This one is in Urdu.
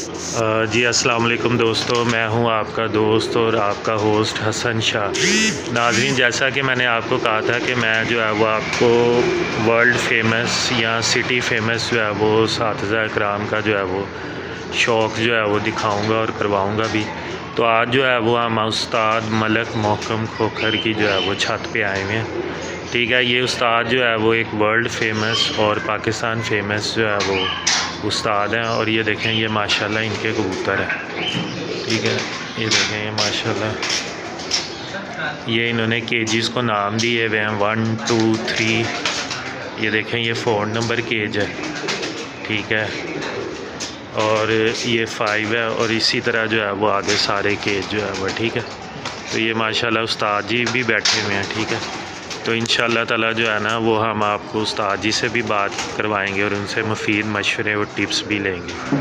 جی السلام علیکم دوستو، میں ہوں آپ کا دوست اور آپ کا ہوسٹ حسن شاہ۔ ناظرین، جیسا کہ میں نے آپ کو کہا تھا کہ میں جو ہے وہ آپ کو ورلڈ فیمس یا سٹی فیمس جو ہے وہ اساتذہ اکرام کا جو ہے وہ شوق جو ہے وہ دکھاؤں گا اور کرواؤں گا بھی۔ تو آج جو ہے وہ ہم استاد ملک محکم کھوکھر کی جو ہے وہ چھت پہ آئے ہوئے ہیں، ٹھیک ہے۔ یہ استاد جو ہے وہ ایک ورلڈ فیمس اور پاکستان فیمس جو ہے وہ استاد ہیں، اور یہ دیکھیں یہ ماشاءاللہ ان کے کبوتر ہیں، ٹھیک ہے۔ یہ دیکھیں یہ ماشاءاللہ یہ انہوں نے کیجز کو نام دیے ہوئے ہیں 1 2 3۔ یہ دیکھیں یہ 4 نمبر کیج ہے، ٹھیک ہے، اور یہ 5 ہے، اور اسی طرح جو ہے وہ آگے سارے کیج جو ہے وہ، ٹھیک ہے۔ تو یہ ماشاءاللہ استاد جی بھی بیٹھے ہوئے ہیں، ٹھیک ہے۔ تو انشاءاللہ تعالیٰ جو ہے نا وہ ہم آپ کو استاد جی سے بھی بات کروائیں گے اور ان سے مفید مشورے اور ٹپس بھی لیں گے۔